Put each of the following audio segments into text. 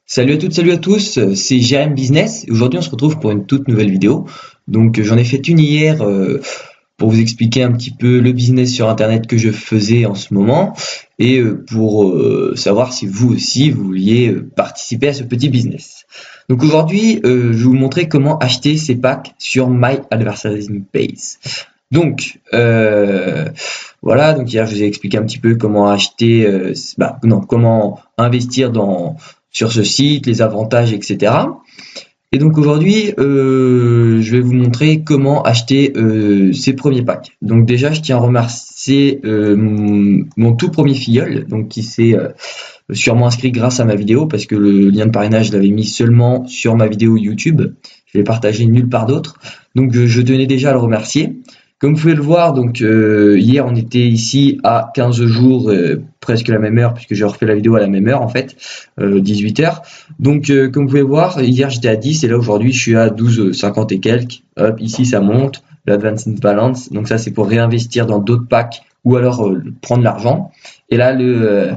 Salut à toutes, salut à tous, c'est JRM Business et aujourd'hui on se retrouve pour une toute nouvelle vidéo. Donc j'en ai fait une hier pour vous expliquer un petit peu le business sur internet que je faisais en ce moment et pour savoir si vous aussi vous vouliez participer à ce petit business. Donc aujourd'hui je vais vous montrer comment acheter ces packs sur My Advertising Base. Donc voilà, donc hier je vous ai expliqué un petit peu comment acheter, comment investir sur ce site, les avantages, etc. Et donc aujourd'hui, je vais vous montrer comment acheter ces premiers packs. Donc déjà, je tiens à remercier mon tout premier filleul, donc qui s'est sûrement inscrit grâce à ma vidéo, parce que le lien de parrainage, je l'avais mis seulement sur ma vidéo YouTube. Je l'ai partagé nulle part d'autre. Donc je tenais déjà à le remercier. Comme vous pouvez le voir, donc hier on était ici à 15 jours, presque la même heure, puisque j'ai refait la vidéo à la même heure en fait, 18h. Donc comme vous pouvez voir, hier j'étais à 10 et là aujourd'hui je suis à 12,50 et quelques. Hop, ici ça monte, l'Advanced Balance, donc ça c'est pour réinvestir dans d'autres packs ou alors prendre l'argent. Et là le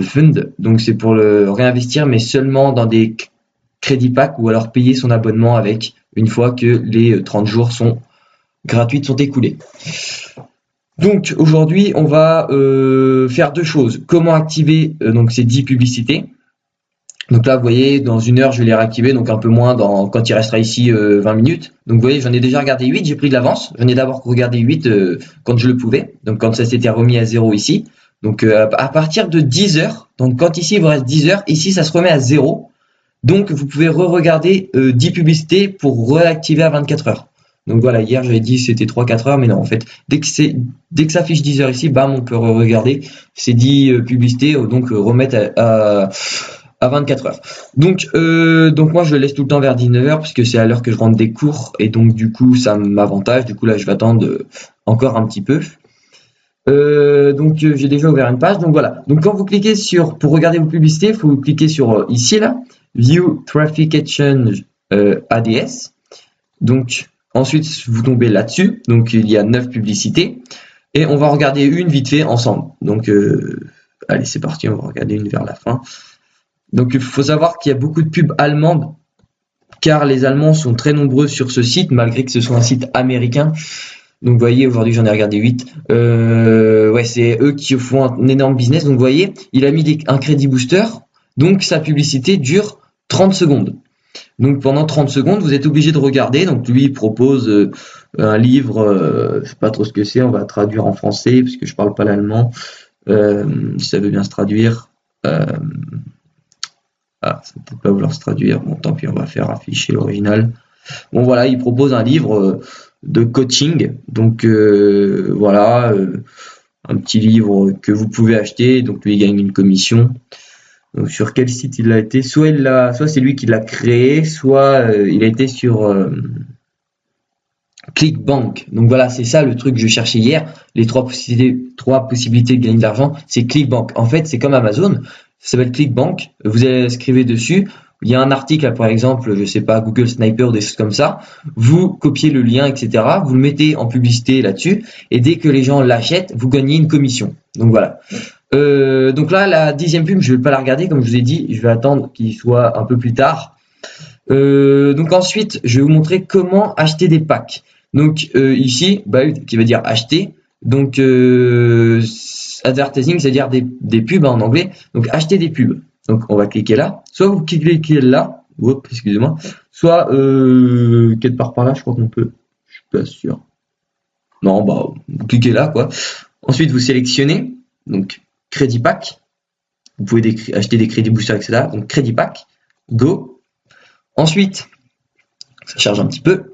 fund, donc c'est pour le réinvestir mais seulement dans des crédit pack ou alors payer son abonnement avec une fois que les 30 jours gratuites sont écoulés. Donc aujourd'hui on va faire deux choses. Comment activer donc ces 10 publicités. Donc là vous voyez dans une heure je vais les réactiver, donc un peu moins quand il restera ici 20 minutes. Donc vous voyez j'en ai déjà regardé 8, j'ai pris de l'avance. J'en ai d'abord regardé 8 quand je le pouvais, donc quand ça s'était remis à 0 ici. Donc à partir de 10 heures, donc quand ici il vous reste 10 heures, ici ça se remet à 0. Donc, vous pouvez re-regarder 10 publicités pour réactiver à 24 heures. Donc voilà, hier j'avais dit c'était 3-4 heures, mais non, en fait, dès que ça affiche 10 heures ici, bam, on peut re-regarder ces 10 publicités, donc remettre à 24 heures. Donc moi je le laisse tout le temps vers 19 heures, puisque c'est à l'heure que je rentre des cours, et donc du coup ça m'avantage. Du coup là je vais attendre encore un petit peu. Donc j'ai déjà ouvert une page, donc voilà. Donc quand vous cliquez pour regarder vos publicités, il faut vous cliquer sur ici là, View Traffic Exchange ADS. Donc ensuite vous tombez là-dessus, donc il y a 9 publicités et on va regarder une vite fait ensemble. Donc allez c'est parti, on va regarder une vers la fin. Donc il faut savoir qu'il y a beaucoup de pubs allemandes car les Allemands sont très nombreux sur ce site malgré que ce soit un site américain. Donc vous voyez, aujourd'hui j'en ai regardé 8. Ouais, c'est eux qui font un énorme business. Donc vous voyez, il a mis un crédit booster. Donc sa publicité dure 30 secondes. Donc pendant 30 secondes, vous êtes obligé de regarder. Donc lui il propose un livre, je sais pas trop ce que c'est, on va traduire en français parce que je parle pas l'allemand. Si ça veut bien se traduire. Ça ne peut pas vouloir se traduire. Bon, tant pis, on va faire afficher l'original. Bon voilà, il propose un livre de coaching, donc voilà, un petit livre que vous pouvez acheter, donc lui il gagne une commission. Donc sur quel site il a été, soit c'est lui qui l'a créé, soit il a été sur ClickBank. Donc voilà, c'est ça le truc que je cherchais hier, les trois possibilités de gagner de l'argent, c'est ClickBank. En fait c'est comme Amazon, ça s'appelle ClickBank, vous inscrivez dessus. Il y a un article, par exemple, je sais pas, Google Sniper, des choses comme ça. Vous copiez le lien, etc. Vous le mettez en publicité là-dessus. Et dès que les gens l'achètent, vous gagnez une commission. Donc voilà. Donc là, la 10e pub, je vais pas la regarder. Comme je vous ai dit, je vais attendre qu'il soit un peu plus tard. Donc ensuite, je vais vous montrer comment acheter des packs. Donc ici, qui veut dire acheter. Donc advertising, c'est-à-dire des pubs en anglais. Donc acheter des pubs. Donc on va cliquer là, soit vous cliquez là, excusez-moi, soit quelque part par là, je crois qu'on peut, je suis pas sûr. Non, vous cliquez là quoi. Ensuite vous sélectionnez, donc crédit pack, vous pouvez acheter des crédits boosters, etc. Donc crédit pack, go. Ensuite, ça charge un petit peu.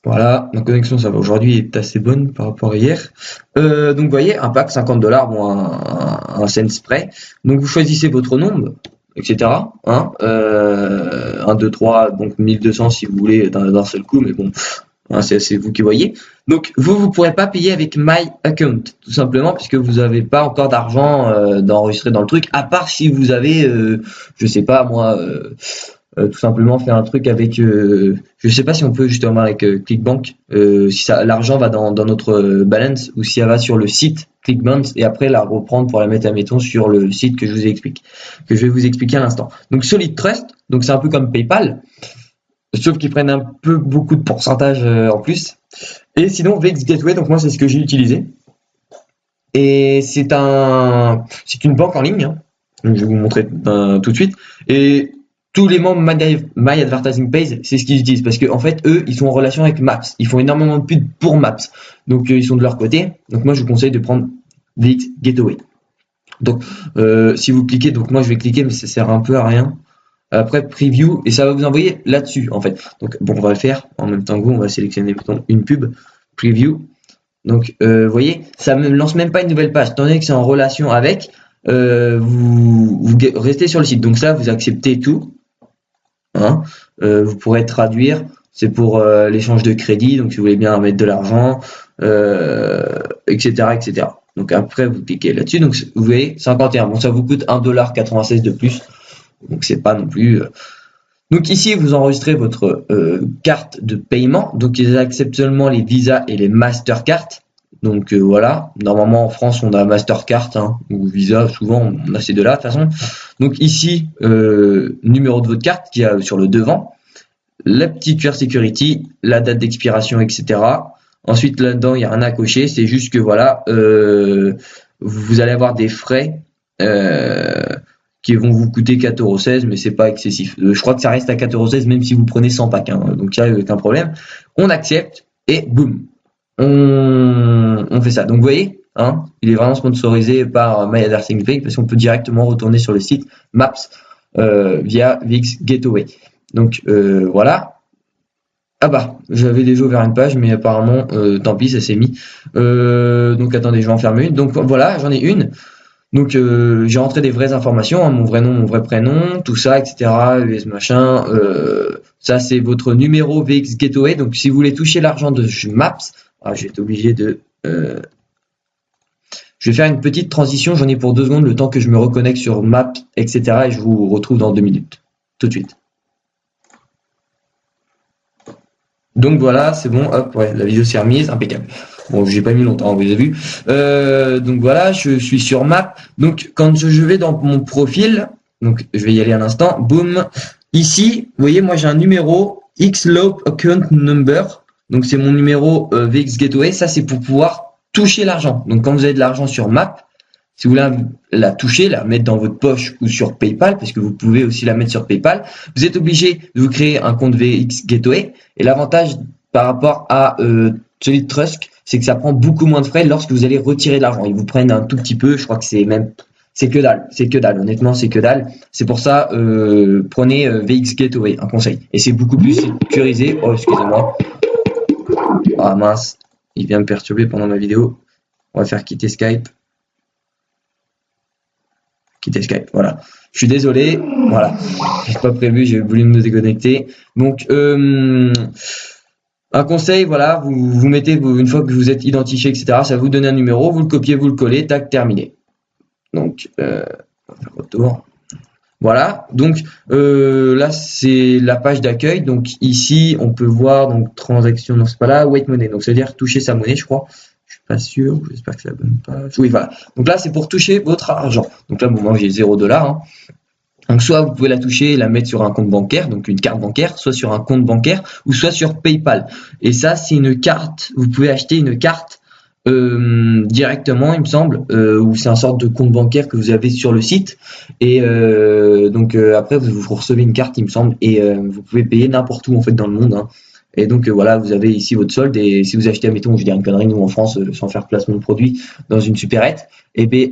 Voilà, ma connexion ça va aujourd'hui est assez bonne par rapport à hier. Donc vous voyez, un pack $50, bon un cent près. Donc vous choisissez votre nombre, etc. 1, 2, 3, donc 1200 si vous voulez d'un seul coup, mais bon, c'est vous qui voyez. Donc vous pourrez pas payer avec My Account, tout simplement, puisque vous n'avez pas encore d'argent d'enregistrer dans le truc, à part si vous avez, je sais pas moi, tout simplement faire un truc avec je sais pas si on peut justement avec ClickBank, si l'argent va dans notre balance ou si elle va sur le site ClickBank et après la reprendre pour la mettre, admettons, sur le site que je vais vous expliquer à l'instant. Donc Solid Trust, donc c'est un peu comme PayPal, sauf qu'ils prennent un peu beaucoup de pourcentage en plus. Et sinon VX Gateway, donc moi c'est ce que j'ai utilisé. Et c'est une banque en ligne, hein. Donc, je vais vous montrer tout de suite. Et tous les membres My Advertising Page, c'est ce qu'ils utilisent parce que en fait, eux, ils sont en relation avec Maps. Ils font énormément de pubs pour Maps. Donc, ils sont de leur côté. Donc, moi, je vous conseille de prendre VX Gateway. Donc, si vous cliquez, donc moi, je vais cliquer, mais ça sert un peu à rien. Après, Preview, et ça va vous envoyer là-dessus, en fait. Donc, bon, on va le faire en même temps que vous. On va sélectionner une pub, Preview. Donc, vous voyez, ça ne me lance même pas une nouvelle page. Étant donné que c'est en relation avec, vous restez sur le site. Donc, ça, vous acceptez tout. Hein, vous pourrez traduire, c'est pour l'échange de crédit, donc si vous voulez bien mettre de l'argent, etc., etc. Donc après vous cliquez là-dessus, donc vous voyez 51, bon ça vous coûte 1,96$ de plus, donc c'est pas non plus. Donc ici vous enregistrez votre carte de paiement, donc ils acceptent seulement les Visa et les Mastercard. Donc voilà, normalement en France on a Mastercard ou Visa, souvent on a ces deux-là de toute façon. Donc ici, numéro de votre carte qui a sur le devant, la petite QR Security, la date d'expiration, etc. Ensuite là-dedans il y a rien à cocher, c'est juste que voilà, vous allez avoir des frais qui vont vous coûter 4,16€, mais c'est pas excessif. Je crois que ça reste à 4,16€ même si vous prenez 100 packs, donc il n'y a aucun problème. On accepte et boum. On fait ça. Donc vous voyez, il est vraiment sponsorisé par My Advertising Page parce qu'on peut directement retourner sur le site Maps via VX Gateway. Donc voilà. Ah bah, j'avais déjà ouvert une page, mais apparemment, tant pis, ça s'est mis. Donc attendez, je vais en fermer une. Donc voilà, j'en ai une. Donc j'ai rentré des vraies informations, mon vrai nom, mon vrai prénom, tout ça, etc. US machin. Ça c'est votre numéro VX Gateway. Donc si vous voulez toucher l'argent de Maps, je vais être obligé de. Je vais faire une petite transition. J'en ai pour 2 secondes, le temps que je me reconnecte sur Maps, etc. Et je vous retrouve dans 2 minutes. Tout de suite. Donc voilà, c'est bon. Hop, ouais, la vidéo s'est remise, impeccable. Bon, j'ai pas mis longtemps, vous avez vu. Donc voilà, je suis sur Map. Donc quand je vais dans mon profil, donc je vais y aller à l'instant. Boum. Ici, vous voyez, moi j'ai un numéro XLOP Account Number. Donc c'est mon numéro VX Gateway. Ça c'est pour pouvoir toucher l'argent. Donc quand vous avez de l'argent sur Map, si vous voulez la toucher, la mettre dans votre poche ou sur PayPal, parce que vous pouvez aussi la mettre sur PayPal, vous êtes obligé de vous créer un compte VX Gateway. Et l'avantage par rapport à Solid Trust, c'est que ça prend beaucoup moins de frais lorsque vous allez retirer de l'argent. Ils vous prennent un tout petit peu, je crois que c'est que dalle, honnêtement c'est que dalle. C'est pour ça, prenez VX Gateway, un conseil. Et c'est beaucoup plus sécurisé. Oh, excusez-moi. Ah mince, il vient me perturber pendant ma vidéo. On va faire quitter Skype. Quitter Skype, voilà. Je suis désolé, voilà. J'ai pas prévu, j'ai voulu me déconnecter. Donc, un conseil, voilà, vous mettez, une fois que vous êtes identifié, etc., ça vous donne un numéro, vous le copiez, vous le collez, tac, terminé. Donc, on va faire retour. Voilà, donc là c'est la page d'accueil. Donc ici on peut voir donc transaction, non c'est pas là, wait money, donc c'est à dire toucher sa monnaie, je crois. Je suis pas sûr, j'espère que c'est la bonne page. Oui voilà. Donc là c'est pour toucher votre argent. Donc là bon, moi j'ai 0$. Donc soit vous pouvez la toucher et la mettre sur un compte bancaire, donc une carte bancaire, soit sur un compte bancaire, ou soit sur PayPal. Et ça c'est une carte, vous pouvez acheter une carte directement il me semble, ou c'est un sorte de compte bancaire que vous avez sur le site. Et donc après vous recevez une carte il me semble, et vous pouvez payer n'importe où en fait dans le monde. Et donc voilà, vous avez ici votre solde, et si vous achetez, admettons, je dirais une connerie, nous en France, sans faire placement de produit, dans une supérette, et bien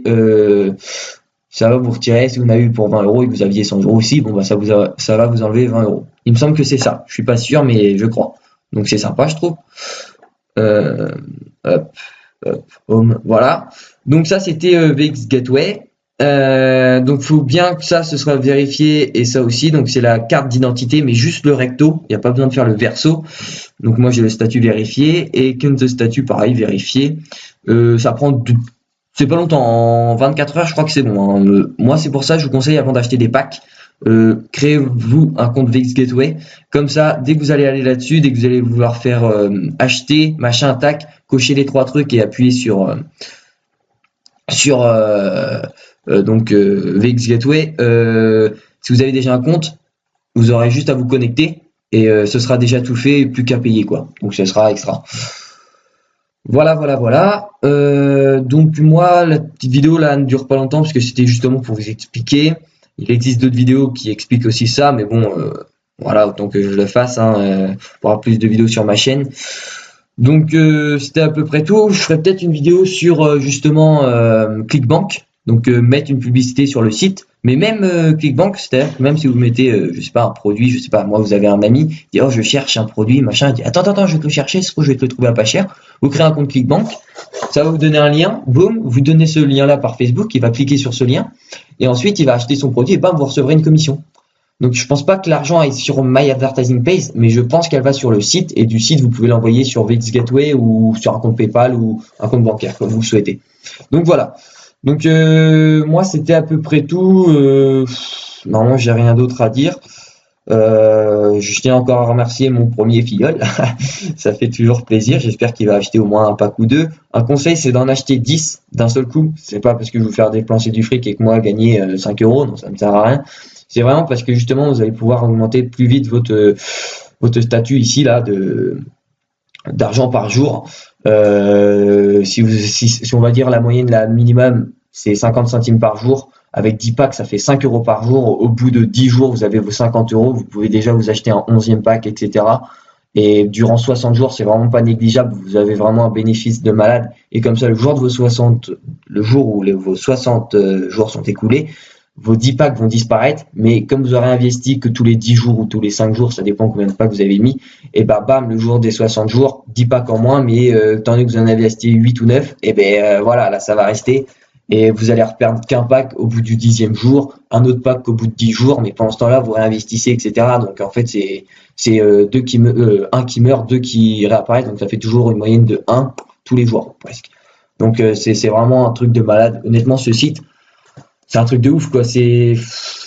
ça va vous retirer, si vous en avez eu pour 20€ et que vous aviez 100€ aussi, bon bah ça va vous enlever 20€. Il me semble que c'est ça, je suis pas sûr mais je crois. Donc c'est sympa je trouve. Home, voilà. Donc ça c'était VX Gateway. Donc faut bien que ça ce sera vérifié, et ça aussi, donc c'est la carte d'identité mais juste le recto, il n'y a pas besoin de faire le verso. Donc moi j'ai le statut vérifié, et compte de statut pareil vérifié. Ça prend c'est pas longtemps, en 24 heures je crois que c'est bon. Moi c'est pour ça je vous conseille, avant d'acheter des packs, créez-vous un compte VX Gateway. Comme ça, dès que vous allez aller là-dessus, dès que vous allez vouloir faire acheter, machin, tac, cochez les 3 trucs et appuyez sur sur donc VX Gateway. Si vous avez déjà un compte, vous aurez juste à vous connecter et ce sera déjà tout fait, plus qu'à payer quoi. Donc ce sera extra. Voilà. Donc moi, la petite vidéo là ne dure pas longtemps parce que c'était justement pour vous expliquer. Il existe d'autres vidéos qui expliquent aussi ça, mais bon, voilà, autant que je le fasse, hein, pour avoir plus de vidéos sur ma chaîne. Donc c'était à peu près tout. Je ferai peut-être une vidéo sur justement Clickbank. Donc mettre une publicité sur le site. Mais même Clickbank, c'est-à-dire que même si vous mettez, je sais pas, un produit, je sais pas, moi vous avez un ami, il dit oh je cherche un produit, machin, il dit attends, je vais te le chercher, je vais te le trouver à pas cher. Vous créez un compte Clickbank, ça va vous donner un lien, boum, vous donnez ce lien-là par Facebook, il va cliquer sur ce lien, et ensuite il va acheter son produit et bam, vous recevrez une commission. Donc je pense pas que l'argent est sur My Advertising Page, mais je pense qu'elle va sur le site et du site vous pouvez l'envoyer sur VX Gateway ou sur un compte PayPal ou un compte bancaire comme vous le souhaitez. Donc voilà. Donc moi c'était à peu près tout. Normalement j'ai rien d'autre à dire. Je tiens encore à remercier mon premier filleul. Ça fait toujours plaisir. J'espère qu'il va acheter au moins un pack ou deux. Un conseil, c'est d'en acheter 10 d'un seul coup. C'est pas parce que je vais vous faire dépenser du fric et que moi gagner 5 euros. Non, ça me sert à rien. C'est vraiment parce que justement, vous allez pouvoir augmenter plus vite votre statut ici là d'argent par jour. Si on va dire la moyenne, la minimum, c'est 50 centimes par jour. Avec 10 packs, ça fait 5 euros par jour. Au bout de 10 jours, vous avez vos 50 euros. Vous pouvez déjà vous acheter un 11e pack, etc. Et durant 60 jours, c'est vraiment pas négligeable. Vous avez vraiment un bénéfice de malade. Et comme ça, le jour où vos 60 jours sont écoulés, vos 10 packs vont disparaître, mais comme vous aurez investi que tous les 10 jours ou tous les 5 jours, ça dépend combien de packs vous avez mis, et bah bam, le jour des 60 jours, 10 packs en moins, mais étant donné que vous en avez acheté 8 ou 9, et voilà, là ça va rester, et vous allez reperdre qu'un pack au bout du 10e jour, un autre pack au bout de 10 jours, mais pendant ce temps-là, vous réinvestissez, etc. Donc en fait, c'est un qui meurt, deux qui réapparaissent, donc ça fait toujours une moyenne de 1 tous les jours, presque. Donc c'est vraiment un truc de malade. Honnêtement, ce site, c'est un truc de ouf quoi. C'est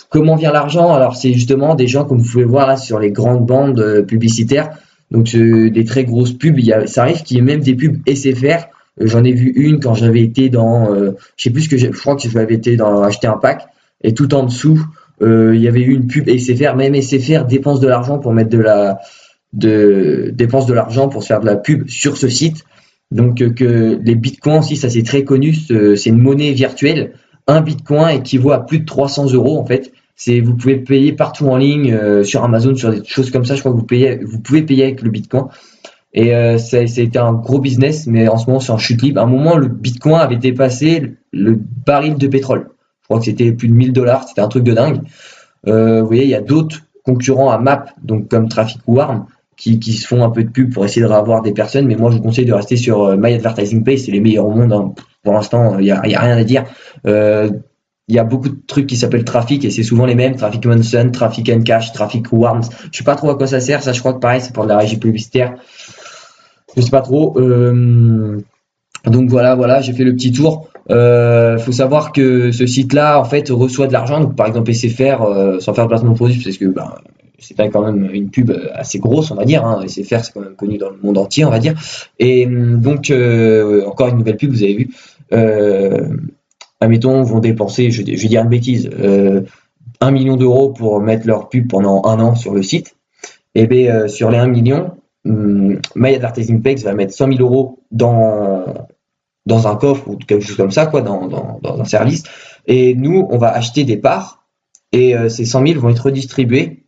comment vient l'argent? Alors c'est justement des gens comme vous pouvez voir là sur les grandes bandes publicitaires. Donc des très grosses pubs. Ça arrive qu'il y ait même des pubs SFR. J'en ai vu une quand j'avais été dans, je sais plus je crois que j'avais été dans acheter un pack et tout en dessous il y avait eu une pub SFR. Même SFR dépense de l'argent pour mettre dépense de l'argent pour se faire de la pub sur ce site. Donc que les bitcoins aussi, ça c'est très connu. C'est une monnaie virtuelle. Un bitcoin équivaut à plus de 300 euros en fait. Vous pouvez payer partout en ligne, sur Amazon, sur des choses comme ça. Je crois que vous pouvez payer avec le bitcoin. Et ça a été un gros business, mais en ce moment c'est en chute libre. À un moment, le bitcoin avait dépassé le baril de pétrole. Je crois que c'était plus de 1000 $. C'était un truc de dingue. Vous voyez, il y a d'autres concurrents à Map, donc comme Traffic Warm, qui se font un peu de pub pour essayer de revoir des personnes. Mais moi, je vous conseille de rester sur My Advertising Page. C'est les meilleurs au monde, hein. Pour l'instant, il y a rien à dire. Il y a beaucoup de trucs qui s'appellent Traffic et c'est souvent les mêmes. Traffic Monson, Traffic Cash, Traffic Warms. Je sais pas trop à quoi ça sert. Ça, je crois que pareil, c'est pour de la régie publicitaire. Je sais pas trop. Donc voilà, j'ai fait le petit tour. Faut savoir que ce site-là, en fait, reçoit de l'argent. Donc par exemple, SFR, sans faire de placement de produit, parce que c'est quand même une pub assez grosse, on va dire. Hein. SFR, c'est quand même connu dans le monde entier, on va dire. Et donc encore une nouvelle pub, vous avez vu. Admettons, vont dépenser, je vais dire une bêtise, 1 million d'euros pour mettre leur pub pendant 1 an sur le site. Et bien sur les 1 million, My Advertising Page va mettre 100 000 euros dans un coffre ou quelque chose comme ça, quoi, dans un service. Et nous, on va acheter des parts et ces 100 000 vont être redistribués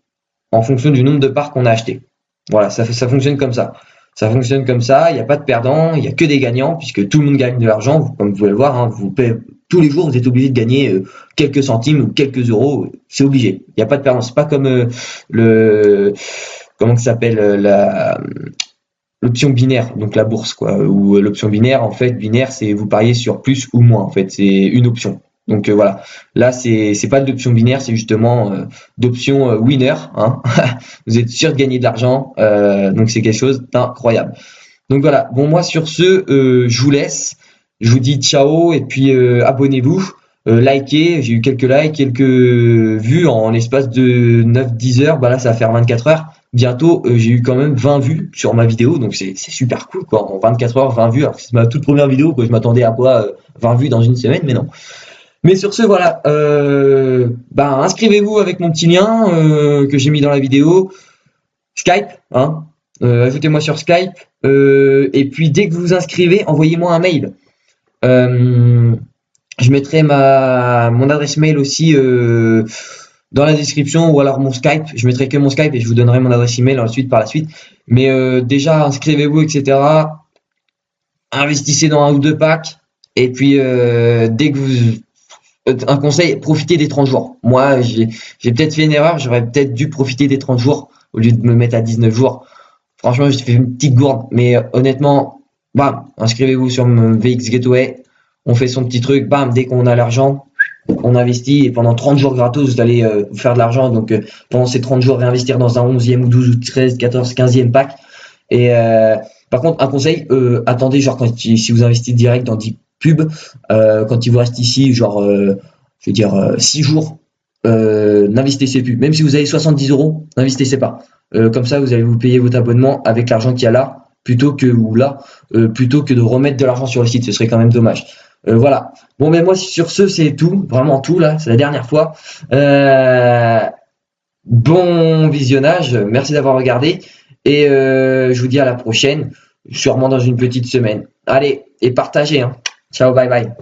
en fonction du nombre de parts qu'on a acheté. Voilà, ça fonctionne comme ça. Ça fonctionne comme ça, il n'y a pas de perdants, il n'y a que des gagnants, puisque tout le monde gagne de l'argent, comme vous pouvez le voir, hein, vous payez, tous les jours, vous êtes obligé de gagner quelques centimes ou quelques euros, c'est obligé. Il n'y a pas de perdants, c'est pas comme comment ça s'appelle, l'option binaire, donc la bourse, quoi, ou l'option binaire, en fait, binaire, c'est vous pariez sur plus ou moins, en fait, c'est une option. Donc voilà, là c'est pas d'option binaire, c'est justement d'option winner, hein. Vous êtes sûr de gagner de l'argent, donc c'est quelque chose d'incroyable. Donc voilà, bon moi sur ce, je vous laisse, je vous dis ciao et puis abonnez-vous, likez, j'ai eu quelques likes, quelques vues en l'espace de 9-10 heures, bah là ça va faire 24 heures. bientôt j'ai eu quand même 20 vues sur ma vidéo, donc c'est super cool quoi. En 24 heures, 20 vues, alors que c'est ma toute première vidéo, quoi. Je m'attendais à quoi 20 vues dans une semaine, mais non. Mais sur ce, voilà, inscrivez-vous avec mon petit lien que j'ai mis dans la vidéo. Skype, hein, ajoutez-moi sur Skype, et puis dès que vous vous inscrivez, envoyez-moi un mail. Je mettrai mon adresse mail aussi dans la description, ou alors mon Skype. Je mettrai que mon Skype et je vous donnerai mon adresse email ensuite par la suite. Mais déjà, inscrivez-vous, etc. Investissez dans un ou deux packs. Et puis dès que vous un conseil, profitez des 30 jours. Moi, j'ai peut-être fait une erreur, j'aurais peut-être dû profiter des 30 jours au lieu de me mettre à 19 jours. Franchement, j'ai fait une petite gourde, mais honnêtement, bam, inscrivez-vous sur VX Gateway, on fait son petit truc, bam, dès qu'on a l'argent, on investit et pendant 30 jours gratos, vous allez faire de l'argent. Donc pendant ces 30 jours, réinvestir dans un 11e ou 12 ou 13, 14, 15e pack. Et par contre, un conseil, attendez, genre si vous investissez direct dans 10 pubs, quand il vous reste ici, genre, je veux dire, 6 jours, n'investissez plus. Même si vous avez 70 euros, n'investissez pas. Comme ça, vous allez vous payer votre abonnement avec l'argent qu'il y a là, plutôt que de remettre de l'argent sur le site. Ce serait quand même dommage. Voilà. Bon, mais moi, sur ce, c'est tout. Vraiment tout, là. C'est la dernière fois. Bon visionnage. Merci d'avoir regardé. Et je vous dis à la prochaine. Sûrement dans une petite semaine. Allez, et partagez, hein. Ciao, bye bye.